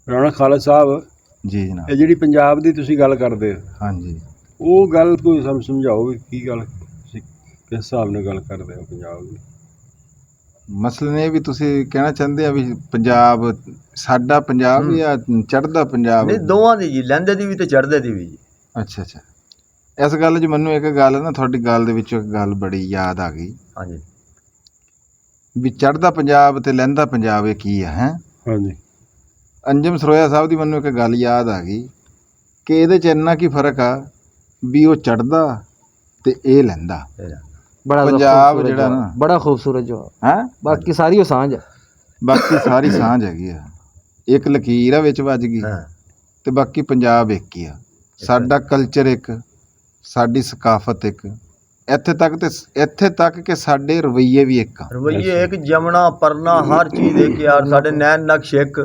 ਰਾਣਾ ਖਾਲਸਾ ਸਾਹਿਬ ਜੀ ਜਨਾਬ। ਇਹ ਜਿਹੜੀ ਪੰਜਾਬ ਦੀ ਤੁਸੀਂ ਗੱਲ ਕਰਦੇ ਹੋ, ਹਾਂਜੀ, ਉਹ ਗੱਲ ਕੋਈ ਸਾਨੂੰ ਸਮਝਾਓ ਵੀ ਕੀ ਗੱਲ, ਤੁਸੀਂ ਕਿਸ ਹਿਸਾਬ ਨਾਲ ਗੱਲ ਕਰਦੇ ਹੋ ਪੰਜਾਬ ਦੀ? ਮਸਲੇ ਨੇ ਵੀ ਤੁਸੀਂ ਕਹਿਣਾ ਚਾਹੁੰਦੇ ਆ ਵੀ ਪੰਜਾਬ ਸਾਡਾ ਪੰਜਾਬ ਜਾਂ ਚੜ੍ਹਦਾ ਪੰਜਾਬ? ਨਹੀਂ, ਦੋਵਾਂ ਦੀ ਜੀ, ਲਹਿੰਦੇ ਦੀ ਵੀ ਤੇ ਚੜ੍ਹਦੇ ਦੀ ਵੀ ਜੀ। ਅੱਛਾ ਅੱਛਾ। ਇਸ ਗੱਲ 'ਚ ਮੈਨੂੰ ਇੱਕ ਗੱਲ ਨਾ ਤੁਹਾਡੀ ਗੱਲ ਦੇ ਵਿੱਚੋਂ ਇੱਕ ਗੱਲ ਬੜੀ ਯਾਦ ਆ ਗਈ ਹਾਂਜੀ ਵੀ ਚੜ੍ਹਦਾ ਪੰਜਾਬ ਤੇ ਲਹਿੰਦਾ ਪੰਜਾਬ ਇਹ ਕੀ ਆ ਹੈ। ਹਾਂਜੀ ਅੰਜਮ ਸਰੋਇਆ ਸਾਹਿਬ ਦੀ ਮੈਨੂੰ ਇੱਕ ਗੱਲ ਯਾਦ ਆ ਗਈ ਕਿ ਇਹਦੇ 'ਚ ਇੰਨਾ ਕੀ ਫਰਕ ਆ ਵੀ ਉਹ ਚੜ੍ਹਦਾ ਤੇ ਇਹ ਲਹਿੰਦਾ। ਬੜਾ ਪੰਜਾਬ ਖੂਬਸੂਰਤ ਜਿਹੜਾ ਜਵਾਬ, ਨਾ ਬੜਾ ਖੂਬਸੂਰਤ ਜਵਾਬ। ਹੈ, ਬਾਕੀ ਸਾਰੀ ਉਹ ਸਾਂਝ ਹੈ। ਬਾਕੀ ਸਾਰੀ ਸਾਂਝ ਹੈਗੀ ਆ, ਇੱਕ ਲਕੀਰ ਆ ਵਿੱਚ ਵੱਜ ਗਈ ਹਾਂ ਤੇ ਬਾਕੀ ਪੰਜਾਬ ਇੱਕ ਹੀ ਆ। ਸਾਡਾ ਕਲਚਰ ਇੱਕ, ਸਾਡੀ ਸਕਾਫਤ ਇੱਕ, ਇੱਥੇ ਤੱਕ ਕਿ ਸਾਡੇ ਰਵੱਈਏ ਵੀ ਇੱਕ ਆ। ਰਵਈਏ ਇੱਕ, ਜਮਣਾ ਪਰਨਾ ਹਰ ਚੀਜ਼ ਇੱਕ ਯਾਰ। ਸਾਡੇ ਨੈਣ ਨਕਸ਼ ਇੱਕ,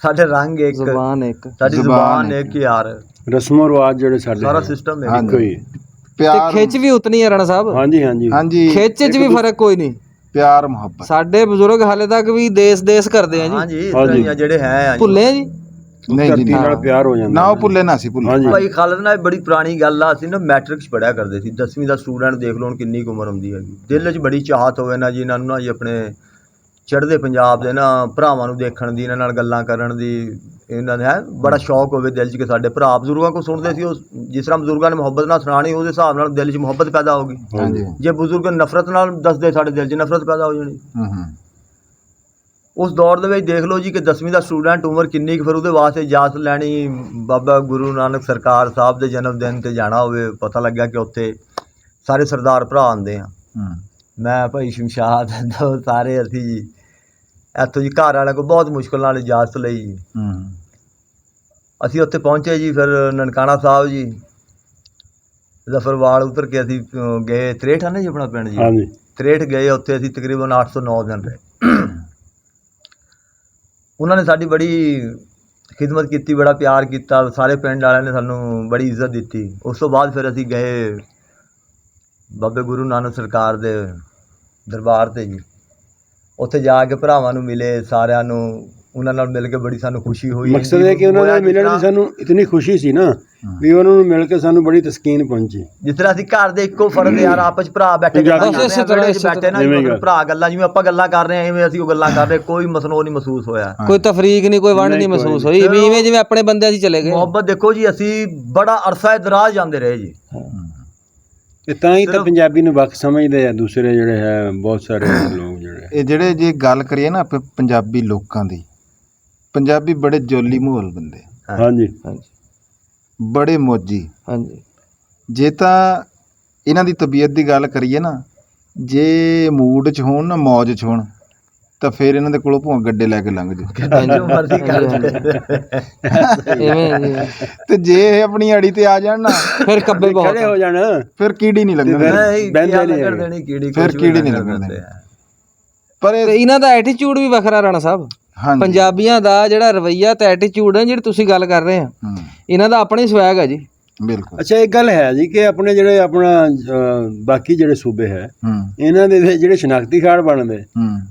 ਸਾਡੇ ਰੰਗ ਇੱਕ, ਜ਼ੁਬਾਨ ਇੱਕ, ਸਾਡੀ ਜ਼ੁਬਾਨ ਇੱਕ ਯਾਰ। ਰਸਮੋ ਰਿਵਾਜ ਜਿਹੜੇ ਸਾਡੇ ਸਾਰਾ ਹੈ, ਸਿਸਟਮ ਹਾਂਜੀ। ਇੱਕ ਇੱਕੋ ਹੀ ਹੈ। ਤੇ ਪਿਆਰ, ਖਿੱਚ ਵੀ ਉਤਨੀ ਹੈ ਰਾਣਾ ਸਾਹਿਬ। ਹਾਂਜੀ ਹਾਂਜੀ ਹਾਂਜੀ, ਖਿੱਚ 'ਚ ਵੀ ਫਰਕ ਕੋਈ ਨਹੀਂ। ਪਿਆਰ ਮੁਹੱਬਤ। ਸਾਡੇ ਬਜ਼ੁਰਗ ਹਾਲੇ ਤੱਕ ਵੀ ਦੇਸ ਕਰਦੇ ਆ ਜੀ। ਹਾਂਜੀ, ਇਸ ਤਰ੍ਹਾਂ ਹੀ ਆ ਜਿਹੜੇ ਹੈ ਜੀ। ਭੁੱਲੇ ਆ ਜੀ। ਨਹੀਂ ਜੀ ਧਰਤੀ ਨਾਲ ਪਿਆਰ ਹੋ ਜਾਂਦਾ ਨਾ ਉਹ ਭੁੱਲੇ ਨਾ ਸੀ ਭੁੱਲੇ। ਹਾਂਜੀ ਭਾਈ ਖਾਲਦ ਨਾਲ ਇਹ ਬੜੀ ਪੁਰਾਣੀ ਗੱਲ ਆ। ਅਸੀਂ ਨਾ ਮੈਟ੍ਰਿਕਸ ਪੜ੍ਹਿਆ ਕਰਦੇ ਸੀ, 10ਵੀਂ ਦਾ ਸਟੂਡੈਂਟ ਦੇਖ ਲਓ ਹੁਣ ਕਿੰਨੀ ਕੁ ਉਮਰ ਹੁੰਦੀ ਹੈਗੀ। ਦਿਲ 'ਚ ਬੜੀ ਚਾਹਤ ਹੋਵੇ ਨਾ ਜੀ ਇਹਨਾਂ ਨੂੰ, ਨਾ ਜੀ ਆਪਣੇ ਚੜ੍ਹਦੇ ਪੰਜਾਬ ਦੇ ਨਾ ਭਰਾਵਾਂ ਨੂੰ ਦੇਖਣ ਦੀ, ਇਹਨਾਂ ਨਾਲ ਗੱਲਾਂ ਕਰਨ ਦੀ, ਇਹਨਾਂ ਦਾ ਹੈ ਬੜਾ ਸ਼ੌਕ ਹੋਵੇ ਦਿਲ 'ਚ ਕਿ ਸਾਡੇ ਭਰਾ ਬਜ਼ੁਰਗਾਂ ਕੋਲ ਸੁਣਦੇ ਸੀ, ਉਹ ਜਿਸ ਤਰ੍ਹਾਂ ਬਜ਼ੁਰਗਾਂ ਨੇ ਮੁਹੱਬਤ ਨਾਲ ਸੁਣਾਣੀ, ਉਹਦੇ ਹਿਸਾਬ ਨਾਲ ਦਿਲ 'ਚ ਮੁਹੱਬਤ ਪੈਦਾ ਹੋਗੀ। ਹਾਂਜੀ। ਜੇ ਬਜ਼ੁਰਗ ਨਫ਼ਰਤ ਨਾਲ ਦੱਸਦੇ, ਸਾਡੇ ਦਿਲ 'ਚ ਨਫ਼ਰਤ ਪੈਦਾ ਹੋ ਜਾਣੀ। ਹੂੰ। ਉਸ ਦੌਰ ਦੇ ਵਿੱਚ ਦੇਖ ਲਓ ਜੀ ਕਿ 10ਵੀਂ ਦਾ ਸਟੂਡੈਂਟ ਉਮਰ ਕਿੰਨੀ ਕੁ, ਫਿਰ ਉਹਦੇ ਵਾਸਤੇ ਇਜਾਜ਼ਤ ਲੈਣੀ ਬਾਬਾ ਗੁਰੂ ਨਾਨਕ ਸਰਕਾਰ ਸਾਹਿਬ ਦੇ ਜਨਮ ਦਿਨ 'ਤੇ ਜਾਣਾ ਹੋਵੇ। ਪਤਾ ਲੱਗਿਆ ਕਿ ਉੱਥੇ ਸਾਰੇ ਸਰਦਾਰ ਭਰਾ ਆਉਂਦੇ ਆ। ਮੈਂ ਭਾਈ ਸ਼ਮਸ਼ਾਦ ਸਾਰੇ ਅਸੀਂ ਜੀ ਇੱਥੋਂ ਜੀ ਘਰ ਵਾਲਿਆਂ ਕੋਲ ਬਹੁਤ ਮੁਸ਼ਕਿਲ ਨਾਲ ਇਜਾਜ਼ਤ ਲਈ ਜੀ। ਅਸੀਂ ਉੱਥੇ ਪਹੁੰਚੇ ਜੀ, ਫਿਰ ਨਨਕਾਣਾ ਸਾਹਿਬ ਜੀ ਜ਼ਫਰਵਾਲ ਉਤਰ ਕੇ ਅਸੀਂ ਗਏ 63 ਹੈ ਨਾ ਜੀ ਆਪਣਾ ਪਿੰਡ ਜੀ। ਹਾਂਜੀ 63 ਗਏ, ਉੱਥੇ ਅਸੀਂ ਤਕਰੀਬਨ 809 ਦਿਨ ਰਹੇ। ਉਹਨਾਂ ਨੇ ਸਾਡੀ ਬੜੀ ਖਿਦਮਤ ਕੀਤੀ, ਬੜਾ ਪਿਆਰ ਕੀਤਾ, ਸਾਰੇ ਪਿੰਡ ਵਾਲਿਆਂ ਨੇ ਸਾਨੂੰ ਬੜੀ ਇੱਜ਼ਤ ਦਿੱਤੀ। ਉਸ ਤੋਂ ਬਾਅਦ ਫਿਰ ਅਸੀਂ ਗਏ ਬਾਬੇ ਗੁਰੂ ਨਾਨਕ ਸਰਕਾਰ ਦੇ ਦਰਬਾਰ 'ਤੇ ਜੀ। ਉੱਥੇ ਜਾ ਕੇ ਭਰਾਵਾਂ ਨੂੰ ਮਿਲੇ, ਸਾਰਿਆਂ ਨੂੰ ਉਹਨਾਂ ਨਾਲ ਮਿਲ ਕੇ ਬੜੀ ਸਾਨੂੰ ਖੁਸ਼ੀ ਹੋਈ। ਮਕਸਦ ਹੈ ਕਿ ਉਹਨਾਂ ਨਾਲ ਮਿਲਣ ਦੀ ਸਾਨੂੰ ਇਤਨੀ ਖੁਸ਼ੀ ਸੀ ਨਾ ਵੀ ਉਹਨਾਂ ਨੂੰ ਮਿਲ ਕੇ ਸਾਨੂੰ ਬੜੀ ਤਸਕੀਨ ਪਹੁੰਚੀ। ਜਿਸ ਤਰ੍ਹਾਂ ਅਸੀਂ ਘਰ ਦੇ ਇੱਕੋ ਫਰਦ ਯਾਰ, ਆਪਸ 'ਚ ਭਰਾ ਬੈਠੇ ਗੱਲਾਂ ਕਰ ਰਹੇ ਆ, ਵਿਹੜੇ 'ਚ ਬੈਠੇ ਨਾ ਜੀ, ਭਰਾ ਗੱਲਾਂ ਜਿਵੇਂ ਆਪਾਂ ਗੱਲਾਂ ਕਰ ਰਹੇ ਆ, ਇਵੇਂ ਅਸੀਂ ਉਹ ਗੱਲਾਂ ਕਰ ਰਹੇ। ਕੋਈ ਮਸਨੋ ਨਹੀਂ ਮਹਿਸੂਸ ਹੋਇਆ, ਕੋਈ ਤਫਰੀਕ ਨਹੀਂ, ਕੋਈ ਵੰਡ ਨਹੀਂ ਮਹਿਸੂਸ ਹੋਈ, ਵੀ ਇਵੇਂ ਜਿਵੇਂ ਆਪਣੇ ਬੰਦਿਆਂ 'ਚ ਚਲੇ ਗਏ। ਮੁਹੱਬਤ ਦੇਖੋ ਜੀ, ਅਸੀਂ ਬੜਾ ਅਰਸਾ ਦਰਾਜ਼ ਜਾਂਦੇ ਰਹੇ ਜੀ। ਤੇ ਤਾਂ ਹੀ ਤਾਂ ਪੰਜਾਬੀ ਨੂੰ ਵੱਖ ਸਮਝਦੇ ਆ ਦੂਸਰੇ ਜਿਹੜੇ ਹੈ ਬਹੁਤ ਸਾਰੇ ਲੋਕ ਜਿਹੜੇ। ਇਹ ਜਿਹੜੇ ਜੇ ਗੱਲ ਕਰੀਏ ਨਾ ਆਪਾਂ ਪੰਜਾਬੀ ਲੋਕਾਂ ਦੀ, ਪੰਜਾਬੀ ਬੜੇ ਜੋਲੀ ਮਾਹੌਲ ਬੰਦੇ, ਹਾਂਜੀ ਹਾਂਜੀ ਬੜੇ ਮੌਜੀ। ਹਾਂਜੀ। ਜੇ ਤਾਂ ਇਹਨਾਂ ਦੀ ਤਬੀਅਤ ਦੀ ਗੱਲ ਕਰੀਏ ਨਾ, ਜੇ ਮੂਡ 'ਚ ਹੋਣ ਨਾ, ਮੌਜ 'ਚ ਹੋਣ, ਤਾਂ ਫਿਰ ਇਹਨਾਂ ਦੇ ਕੋਲੋਂ ਭਾਵੇਂ ਗੱਡੇ ਲੈ ਕੇ ਲੰਘ ਜਾਓ, ਜੋ ਮਰਜ਼ੀ ਕਰ ਇਵੇਂ ਜੀ। ਤੇ ਜੇ ਇਹ ਆਪਣੀ ਅੜੀ ਤੇ ਆ ਜਾਣ ਨਾ, ਫਿਰ ਕੱਬੇ ਬਹੁਤ ਖੜੇ ਹੋ ਜਾਣ ਫਿਰ ਕੀੜੀ ਨਹੀਂ ਲੱਗਣੀ। ਬਹਿੰਦੇ ਨਹੀਂ ਕਰ ਦੇਣੀ ਕੀੜੀ, ਫਿਰ ਕੀੜੀ ਨਹੀਂ ਲੱਗਣੀ। ਪਰ ਤੇ ਇਹਨਾਂ ਦਾ ਐਟੀਟਿਊਡ ਵੀ ਵੱਖਰਾ ਰਾਣਾ ਸਾਹਿਬ। ਹਾਂਜੀ, ਪੰਜਾਬੀਆਂ ਦਾ ਜਿਹੜਾ ਰਵੱਈਆ ਤੇ ਐਟੀਟਿਊਡ ਹੈ ਜਿਹੜੀ ਤੁਸੀਂ ਗੱਲ ਕਰ ਰਹੇ ਆ, ਇਹਨਾਂ ਦਾ ਆਪਣਾ ਹੀ ਸਵੈਗ ਹੈ ਜੀ। ਬਿਲਕੁਲ। ਅੱਛਾ, ਇੱਕ ਗੱਲ ਹੈ ਜੀ ਕਿ ਆਪਣੇ ਜਿਹੜੇ ਆਪਣਾ ਬਾਕੀ ਜਿਹੜੇ ਸੂਬੇ ਹੈ ਇਹਨਾਂ ਦੇ ਵਿੱਚ ਜਿਹੜੇ ਸ਼ਨਾਖਤੀ ਕਾਰਡ ਬਣਦੇ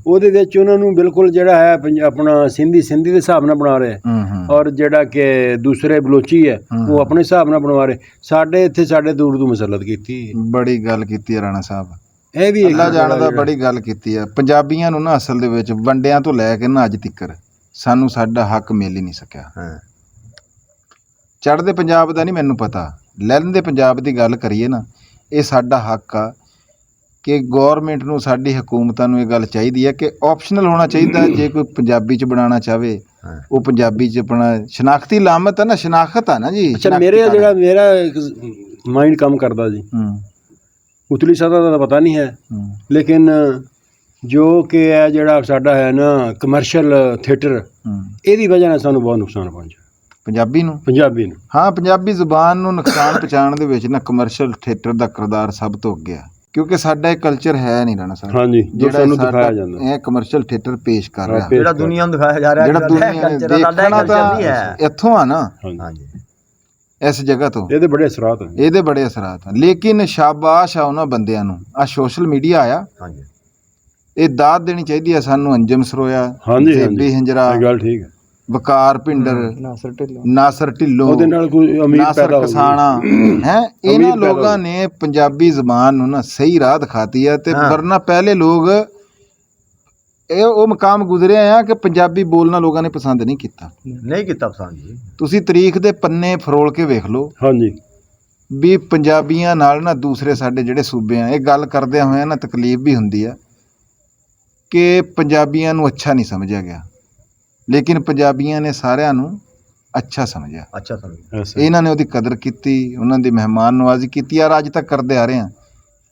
ਉਹਦੇ ਵਿੱਚ ਉਹਨਾਂ ਨੂੰ ਬਿਲਕੁਲ ਜਿਹੜਾ ਹੈ ਆਪਣਾ ਸਿੰਧੀ ਦੇ ਹਿਸਾਬ ਨਾਲ ਬਣਾ ਰਹੇ, ਔਰ ਜਿਹੜਾ ਕਿ ਦੂਸਰੇ ਬਲੋਚੀ ਹੈ ਉਹ ਆਪਣੇ ਹਿਸਾਬ ਨਾਲ ਬਣਵਾ ਰਹੇ। ਸਾਡੇ ਇੱਥੇ ਸਾਡੇ ਦੂਰ ਤੋਂ ਮਸਲਤ ਕੀਤੀ। ਬੜੀ ਗੱਲ ਕੀਤੀ ਹੈ ਰਾਣਾ ਸਾਹਿਬ, ਇਹ ਵੀ ਅੱਲਾ ਜਾਣਦਾ, ਬੜੀ ਗੱਲ ਕੀਤੀ ਆ। ਪੰਜਾਬੀਆਂ ਨੂੰ ਨਾ ਅਸਲ ਦੇ ਵਿੱਚ ਵੰਡਿਆਂ ਤੋਂ ਲੈ ਕੇ ਨਾ ਅੱਜ ਤੱਕ ਸਾਨੂੰ ਸਾਡਾ ਹੱਕ ਮਿਲ ਹੀ ਨਹੀਂ ਸਕਿਆ। ਚੜ੍ਹਦੇ ਪੰਜਾਬ ਦਾ ਨਹੀਂ ਮੈਨੂੰ ਪਤਾ, ਲਹਿੰਦੇ ਪੰਜਾਬ ਦੀ ਗੱਲ ਕਰੀਏ ਨਾ, ਇਹ ਸਾਡਾ ਹੱਕ ਆ ਕਿ ਗੌਰਮੈਂਟ ਨੂੰ, ਸਾਡੀ ਹਕੂਮਤਾਂ ਨੂੰ ਇਹ ਗੱਲ ਚਾਹੀਦੀ ਹੈ ਕਿ ਆਪਸ਼ਨਲ ਹੋਣਾ ਚਾਹੀਦਾ। ਜੇ ਕੋਈ ਪੰਜਾਬੀ 'ਚ ਬਣਾਉਣਾ ਚਾਹਵੇ, ਉਹ ਪੰਜਾਬੀ 'ਚ ਆਪਣਾ ਸ਼ਨਾਖਤੀ ਲਾਮਤ ਹੈ ਨਾ, ਸ਼ਨਾਖਤ ਆ ਨਾ ਜੀ। ਅੱਛਾ, ਮੇਰਾ ਇੱਕ ਮਾਈਂਡ ਕੰਮ ਕਰਦਾ ਜੀ, ਉਤਲੀ ਸਤ੍ਹਾ ਦਾ ਤਾਂ ਪਤਾ ਨਹੀਂ ਹੈ, ਲੇਕਿਨ ਜੋ ਕਿ ਹੈ ਜਿਹੜਾ ਸਾਡਾ ਹੈ ਨਾ ਕਮਰਸ਼ੀਅਲ ਥੀਏਟਰ, ਇਹਦੀ ਵਜ੍ਹਾ ਨਾਲ ਸਾਨੂੰ ਬਹੁਤ ਨੁਕਸਾਨ ਪਹੁੰਚਿਆ ਪੰਜਾਬੀ ਨੂੰ। ਹਾਂ, ਪੰਜਾਬੀ ਜ਼ੁਬਾਨ ਨੂੰ ਨੁਕਸਾਨ ਪਹੁੰਚਾਉਣ ਦੇ ਵਿੱਚ ਨਾ ਕਮਰਸ਼ੀਅਲ ਥੀਏਟਰ ਦਾ ਕਿਰਦਾਰ ਸਭ ਤੋਂ ਅੱਗੇ ਆ, ਕਿਉਂਕਿ ਸਾਡਾ ਇਹ ਕਲਚਰ ਹੈ ਨਹੀਂ ਰਾਣਾ ਸਾਹਿਬ। ਹਾਂਜੀ, ਜਿਹੜਾ ਸਾਨੂੰ ਦਿਖਾਇਆ ਜਾਂਦਾ, ਇਹ ਕਮਰਸ਼ੀਅਲ ਥੀਏਟਰ ਪੇਸ਼ ਕਰ ਰਿਹਾ, ਜਿਹੜਾ ਦੁਨੀਆ ਨੂੰ ਦਿਖਾਇਆ ਜਾ ਰਿਹਾ, ਜਿਹੜਾ ਦੁਨੀਆ ਨੇ ਦੇਖਣਾ ਤਾਂ ਇੱਥੋਂ ਆ ਨਾ, ਇਸ ਜਗ੍ਹਾ ਤੋਂ। ਇਹਦੇ ਬੜੇ ਅਸਰਾਤ ਆ, ਲੇਕਿਨ ਸ਼ਾਬਾਸ਼ ਆ ਉਹਨਾਂ ਬੰਦਿਆਂ ਨੂੰ, ਆ ਸੋਸ਼ਲ ਮੀਡੀਆ ਆਇਆ, ਇਹ ਦਾਤ ਦੇਣੀ ਚਾਹੀਦੀ ਆ ਸਾਨੂੰ। ਅੰਜਮ ਸਰੋਇਆ, ਬੇਬੀ ਹਿੰਜਰਾ, ਵਕਾਰ ਭਿੰਡਰ, ਨਾਸਰ ਢਿੱਲੋਂ, ਨਾਸਰ ਢਿੱਲੋਂ, ਉਹਦੇ ਨਾਲ ਕੋਈ ਅਮੀਰ ਨਾਸਰ ਪੈਦਾ ਹੋ ਗਈ। ਕਸਾਣਾ ਹੈ, ਇਹਨਾਂ ਅਮੀਰ ਪੈਦਾ ਲੋਕਾਂ ਨੇ ਪੰਜਾਬੀ ਜ਼ਬਾਨ ਨੂੰ ਨਾ ਸਹੀ ਰਾਹ ਦਿਖਾਤੀ ਹੈ। ਤੇ ਵਰਨਾ ਪਹਿਲੇ ਲੋਕ ਇਹ ਉਹ ਮਕਾਮ ਗੁਜ਼ਰੇ ਆ ਕਿ ਪੰਜਾਬੀ ਬੋਲਣਾ ਲੋਕਾਂ ਨੇ ਪਸੰਦ ਨਹੀਂ ਕੀਤਾ। ਨਹੀਂ ਕੀਤਾ ਪਸੰਦ ਜੀ। ਤੁਸੀਂ ਤਾਰੀਖ ਦੇ ਪੰਨੇ ਫਰੋਲ ਕੇ ਵੇਖ ਲਓ ਹਾਂਜੀ ਵੀ ਪੰਜਾਬੀਆਂ ਨਾਲ ਨਾ ਦੂਸਰੇ ਸਾਡੇ ਜਿਹੜੇ ਸੂਬੇ ਆ, ਇਹ ਗੱਲ ਕਰਦਿਆਂ ਹੋਇਆਂ ਨਾ ਤਕਲੀਫ ਵੀ ਹੁੰਦੀ ਆ ਕਿ ਪੰਜਾਬੀਆਂ ਨੂੰ ਅੱਛਾ ਨਹੀਂ ਸਮਝਿਆ ਗਿਆ, ਲੇਕਿਨ ਪੰਜਾਬੀਆਂ ਨੇ ਸਾਰਿਆਂ ਨੂੰ ਅੱਛਾ ਸਮਝਿਆ। ਅੱਛਾ ਸਮਝ ਐਸਾ ਇਹਨਾਂ ਨੇ ਉਹਦੀ ਕਦਰ ਕੀਤੀ, ਉਹਨਾਂ ਦੀ ਮਹਿਮਾਨ ਨਵਾਜ਼ੀ ਕੀਤੀ ਆ, ਅੱਜ ਤੱਕ ਕਰਦੇ ਆ ਰਹੇ ਆ।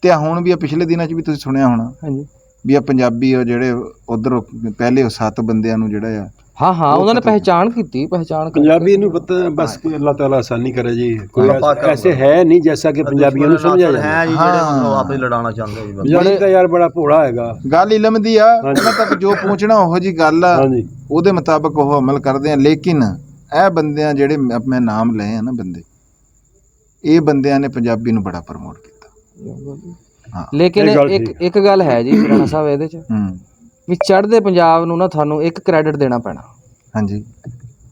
ਤੇ ਹੁਣ ਵੀ ਆ ਪਿਛਲੇ ਦਿਨਾਂ 'ਚ ਵੀ ਤੁਸੀਂ ਸੁਣਿਆ ਹੋਣਾ ਹਾਂਜੀ ਵੀ ਆ ਪੰਜਾਬੀ ਉਹ ਜਿਹੜੇ ਉਧਰ ਪਹਿਲੇ ਉਹ 7 ਬੰਦਿਆਂ ਨੂੰ ਜਿਹੜਾ ਆ ਹਾਂ ਹਾਂ ਉਹਨਾਂ ਨੇ ਪਹਿਚਾਣ ਕੀਤੀ, ਪਹਿਚਾਣ ਕਰ पंजाबी ਨੂੰ ਪਤਾ ਬਸ ਕਿ ਅੱਲਾਹ ਤਾਲਾ ਆਸਾਨੀ करे जी, कोई हाँ, पाक ऐसे है नहीं जैसा कि पंजाबियों ਨੂੰ ਸਮਝਿਆ ਜਾਂਦਾ। ਹੈ ਜੀ ਜਿਹੜੇ ਮਤਲਬ ਆਪੇ ਲੜਾਉਣਾ ਚਾਹੁੰਦੇ ਜੀ ਬਸ। ਪੰਜਾਬੀ ਤਾਂ ਯਾਰ ਬੜਾ ਭੋਲਾ ਹੈਗਾ। ਗੱਲ ਇਲਮ ਦੀ ਆ, ਉਹਨਾਂ ਤੱਕ ਜੋ ਪਹੁੰਚਣਾ ਉਹੋ ਜੀ ਗੱਲ ਆ, ਹਾਂਜੀ ਉਹਦੇ ਮੁਤਾਬਕ ਉਹ ਅਮਲ ਕਰਦੇ ਆ। ਲੇਕਿਨ ਇਹ ਬੰਦਿਆਂ ਜਿਹੜੇ ਮੈਂ ਨਾਮ ਲਏ ਆ ਨਾ ਬੰਦੇ, ਇਹ ਬੰਦਿਆਂ ਨੇ ਪੰਜਾਬੀ ਨੂੰ ਬੜਾ ਪ੍ਰਮੋਟ ਕੀਤਾ। ਹਾਂ ਲੇਕਿਨ ਇਹ ਗੱਲ ਇੱਕ ਗੱਲ ਹੈ ਜੀ ਰਾਣਾ ਸਾਹਿਬ ਇਹਦੇ ਚ ਵੀ ਚੜ੍ਹਦੇ ਪੰਜਾਬ ਨੂੰ ਨਾ ਤੁਹਾਨੂੰ ਇੱਕ ਕ੍ਰੈਡਿਟ ਦੇਣਾ ਪੈਣਾ। ਹਾਂਜੀ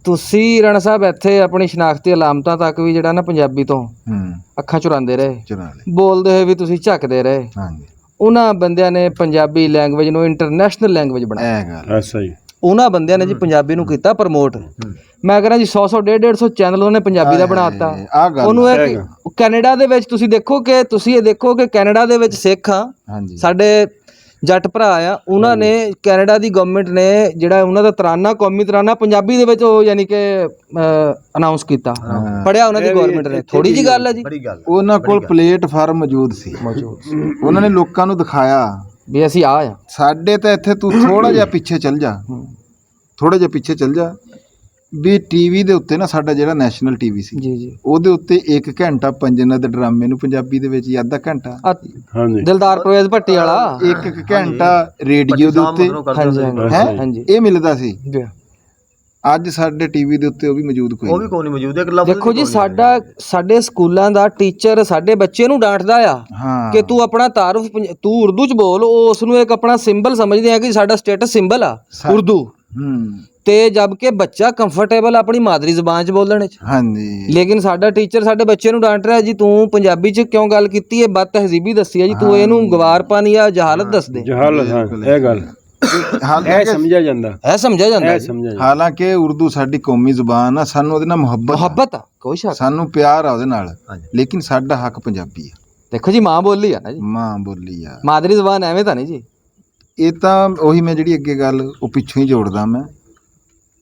ਤੁਸੀਂ ਰਾਣਾ ਸਾਹਿਬ ਇੱਥੇ ਆਪਣੀ ਸ਼ਨਾਖਤੀ ਅਲਾਮਤਾਂ ਤੱਕ ਵੀ ਜਿਹੜਾ ਨਾ ਪੰਜਾਬੀ ਤੋਂ ਅੱਖਾਂ ਚੁਰਾਉਂਦੇ ਰਹੇ, ਚੁਰਾ ਲੈ। ਬੋਲਦੇ ਹੋਏ ਵੀ ਤੁਸੀਂ ਝੱਕਦੇ ਰਹੇ। ਹਾਂਜੀ ਉਹਨਾਂ ਬੰਦਿਆਂ ਨੇ ਪੰਜਾਬੀ ਲੈਂਗੁਏਜ ਨੂੰ ਇੰਟਰਨੈਸ਼ਨਲ ਲੈਂਗੁਏਜ ਬਣਾਇਆ। ਇਹ ਗੱਲ ਐਸਾ ਹੀ ਉਹਨਾਂ ਬੰਦਿਆਂ ਨੇ ਜੀ ਪੰਜਾਬੀ ਨੂੰ ਕੀਤਾ ਪ੍ਰਮੋਟ। ਮੈਂ ਕਹਿੰਦਾ ਜੀ 100 150 ਚੈਨਲ ਉਹਨੇ ਪੰਜਾਬੀ ਦਾ ਬਣਾਤਾ। ਆ ਗੱਲ ਉਹਨੂੰ ਇੱਕ ਕੈਨੇਡਾ ਦੇ ਵਿੱਚ ਤੁਸੀਂ ਦੇਖੋ ਕਿ ਕੈਨੇਡਾ ਦੇ ਵਿੱਚ ਸਿੱਖ ਆ ਹਾਂਜੀ ਸਾਡੇ ਜੱਟ ਭਰਾ ਆ, ਉਹਨਾਂ ਨੇ ਕੈਨੇਡਾ ਦੀ ਗਵਰਨਮੈਂਟ ਨੇ ਜਿਹੜਾ ਉਹਨਾਂ ਦਾ ਤਰਾਨਾ, ਕੌਮੀ ਤਰਾਨਾ ਪੰਜਾਬੀ ਦੇ ਵਿੱਚ ਉਹ ਯਾਨੀ ਕਿ ਅਨਾਉਂਸ ਕੀਤਾ, ਪੜਿਆ ਉਹਨਾਂ ਦੀ ਗਵਰਨਮੈਂਟ ਨੇ। ਥੋੜੀ ਜੀ ਗੱਲ ਹੈ ਜੀ, ਬੜੀ ਗੱਲ ਉਹਨਾਂ ਕੋਲ ਪਲੇਟਫਾਰਮ ਮੌਜੂਦ ਸੀ, ਉਹਨਾਂ ਨੇ ਲੋਕਾਂ ਨੂੰ ਦਿਖਾਇਆ ਵੀ ਅਸੀਂ ਆ ਸਾਡੇ ਤਾਂ ਇੱਥੇ ਤੂੰ ਥੋੜਾ ਜਿਹਾ ਪਿੱਛੇ ਚੱਲ ਜਾ, ਥੋੜਾ ਜਿਹਾ ਪਿੱਛੇ ਚੱਲ ਜਾ ਵੀ ਟੀਵੀ ਦੇ ਉੱਤੇ ਨਾ ਸਾਡਾ ਜਿਹੜਾ ਨੈਸ਼ਨਲ ਟੀਵੀ ਸੀ ਜੀ ਜੀ ਉਹਦੇ ਉੱਤੇ 1 ਘੰਟਾ ਪੰਜਨਾਂ ਦੇ ਡਰਾਮੇ ਨੂੰ ਪੰਜਾਬੀ ਦੇ ਵਿੱਚ ਹੀ ਅੱਧਾ ਘੰਟਾ, ਹਾਂਜੀ ਦਿਲਦਾਰ ਪ੍ਰਵੇਜ਼ ਭੱਟੀ ਵਾਲਾ 1 ਘੰਟਾ ਰੇਡੀਓ ਦੇ ਉੱਤੇ ਹਾਂਜੀ ਹੈ ਹਾਂਜੀ ਇਹ ਮਿਲਦਾ ਸੀ। ਜੀ। ਅੱਜ ਸਾਡੇ ਟੀਵੀ ਦੇ ਉੱਤੇ ਉਹ ਵੀ ਮੌਜੂਦ ਕੋਈ ਉਹ ਵੀ ਕੋਈ ਨਹੀਂ ਮੌਜੂਦ, ਇੱਕ ਲਫ਼ਜ਼ ਦੇਖੋ ਜੀ ਸਾਡੇ ਸਕੂਲਾਂ ਦਾ ਟੀਚਰ ਸਾਡੇ ਬੱਚੇ ਨੂੰ ਡਾਂਟਦਾ ਆ ਹਾਂ ਕਿ ਤੂੰ ਆਪਣਾ ਤਾਰਫ ਤੂੰ ਉਰਦੂ ਚ ਬੋਲ, ਉਹ ਉਸ ਨੂੰ ਇੱਕ ਆਪਣਾ ਸਿੰਬਲ ਸਮਝਦੇ ਆ ਕਿ ਸਾਡਾ ਸਟੇਟਸ ਸਿੰਬਲ ਆ ਉਰਦੂ, ਤੇ ਜਦ ਕਿ ਬੱਚਾ ਕੰਫਰਟੇਬਲ ਆਪਣੀ ਮਾਦਰੀ ਜ਼ਬਾਨ ਚ ਬੋਲਣ ਚ। ਹਾਂਜੀ ਲੇਕਿਨ ਸਾਡਾ ਟੀਚਰ ਸਾਡੇ ਬੱਚੇ ਨੂੰ ਡਾਂਟ ਰਿਹਾ ਜੀ ਤੂੰ ਪੰਜਾਬੀ ਚ ਕਿਉਂ ਗੱਲ ਕੀਤੀ ਹੈ, ਬਦ ਤਹਿਜ਼ੀਬੀ ਦੱਸੀ ਹੈ ਜੀ, ਤੂੰ ਇਹਨੂੰ ਗਵਾਰਪਨ ਜਾਂ ਜਹਾਲਤ ਦੱਸ ਦੇ। ਜਹਾਲਤ, ਹਾਂ ਇਹ ਗੱਲ ਇਹ ਸਮਝਿਆ ਜਾਂਦਾ, ਇਹ ਸਮਝਿਆ ਜਾਂਦਾ ਇਹ ਜੀ। ਸਮਝਿਆ ਜਾਂਦਾ। ਹਾਲਾਂਕਿ ਉਰਦੂ ਸਾਡੀ ਕੌਮੀ ਜ਼ੁਬਾਨ ਆ, ਸਾਨੂੰ ਉਹਦੇ ਨਾਲ ਮੁਹੱਬਤ ਆ, ਕੋਈ ਸ਼ੱਕ। ਸਾਨੂੰ ਪਿਆਰ ਆ ਉਹਦੇ ਨਾਲ, ਹਾਂਜੀ। ਲੇਕਿਨ ਸਾਡਾ ਹੱਕ ਪੰਜਾਬੀ ਆ, ਦੇਖੋ ਜੀ ਮਾਂ ਬੋਲੀ ਆ ਨਾ ਜੀ, ਮਾਂ ਬੋਲੀ ਆ। ਮਾਦਰੀ ਜ਼ਬਾਨ ਐਵੇਂ ਤਾਂ ਨਹੀਂ ਜੀ। ਇਹ ਤਾਂ ਉਹੀ ਮੈਂ ਜਿਹੜੀ ਅੱਗੇ ਗੱਲ ਉਹ ਪਿੱਛੋਂ ਹੀ ਜੋੜਦਾ ਮੈਂ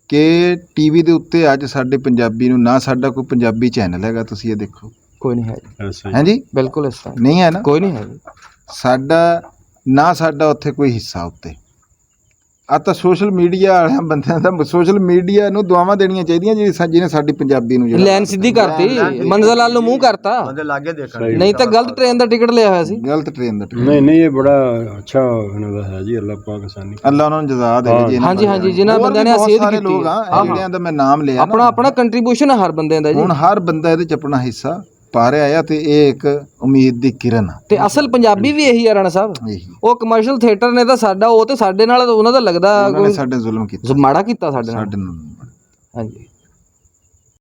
ਕਿ ਟੀਵੀ ਦੇ ਉੱਤੇ ਅੱਜ ਸਾਡੇ ਪੰਜਾਬੀ ਨੂੰ ਨਾ, ਸਾਡਾ ਕੋਈ ਪੰਜਾਬੀ ਚੈਨਲ ਹੈਗਾ, ਤੁਸੀਂ ਇਹ ਦੇਖੋ ਕੋਈ ਨਹੀਂ ਹੈ ਜੀ, ਐਸਾ ਹੀ ਹਾਂਜੀ ਬਿਲਕੁਲ ਇਸ ਤਰ੍ਹਾਂ ਨਹੀਂ ਹੈ ਨਾ, ਕੋਈ ਨਹੀਂ ਹੈ ਜੀ। ਸਾਡਾ ਨਾ, ਸਾਡਾ ਉੱਥੇ ਕੋਈ ਹਿੱਸਾ ਉੱਤੇ ਆ ਤਾਂ ਸੋਸ਼ਲ ਮੀਡੀਆ ਵਾਲਿਆਂ ਬੰਦਿਆਂ ਦਾ, ਸੋਸ਼ਲ ਮੀਡੀਆ ਨੂੰ ਦੁਆਵਾਂ ਦੇਣੀਆਂ ਚਾਹੀਦੀਆਂ ਜਿਹਨੇ ਸਾਡੀ ਪੰਜਾਬੀ ਨੂੰ ਲੈਨ ਸਿੱਧੀ ਕਰਤੀ, ਮੰਜ਼ਲ ਵੱਲ ਨੂੰ ਮੂੰਹ ਕਰਤਾ, ਬੰਦੇ ਲਾਗੇ ਦੇਖਣ ਨਹੀਂ ਤਾਂ ਗਲਤ ਟ੍ਰੇਨ ਦਾ ਟਿਕਟ ਲਿਆ ਹੋਇਆ ਸੀ। ਗਲਤ ਟ੍ਰੇਨ ਦਾ ਟਿਕਟ। ਨਹੀਂ ਨਹੀਂ ਇਹ ਬੜਾ ਅੱਛਾ ਇਹਨਾਂ ਦਾ ਹੈ ਜੀ, ਅੱਲਾਹ ਪਾਕ ਆਸਾਨੀ ਕਰੇ। ਅੱਲਾ ਉਹਨਾਂ ਨੂੰ ਜਜ਼ਾ ਦੇਵੇ ਜੀ। ਹਾਂਜੀ ਹਾਂਜੀ, ਜਿਨ੍ਹਾਂ ਬੰਦਿਆਂ ਨੇ ਅਸੀਦ ਕੀਤੀ ਲੋਕ ਆ ਜਿਹੜਿਆਂ ਦਾ ਮੈਂ ਨਾਮ ਲਿਆ ਆਪਣਾ ਆਪਣਾ ਕੰਟਰੀਬਿਊਸ਼ਨ ਹੈ ਹਰ ਬੰਦੇ ਦਾ ਜੀ। ਹੁਣ ਹਰ ਬੰਦਾ ਇਹਦੇ ਚ ਆਪਣਾ ਹਿੱਸਾ ਪਾ ਰਿਹਾ ਆ, ਤੇ ਇਹ ਇੱਕ ਉਮੀਦ ਦੀ ਕਿਰਨ ਆ। ਤੇ ਅਸਲ ਪੰਜਾਬੀ ਵੀ ਇਹੀ ਆ ਰਾਣਾ ਸਾਹਿਬ, ਇਹੀ ਉਹ ਕਮਰਸ਼ੀਅਲ ਥੀਏਟਰ ਨੇ ਤਾਂ ਸਾਡਾ, ਉਹ ਤੇ ਸਾਡੇ ਨਾਲ ਉਹਨਾਂ ਦਾ ਲੱਗਦਾ ਉਹਨਾਂ ਨੇ ਸਾਡੇ ਜ਼ੁਲਮ ਕੀਤਾ, ਮਾੜਾ ਕੀਤਾ ਸਾਡੇ ਨਾਲ। ਸਾਡੇ ਨਾਲ ਹਾਂਜੀ।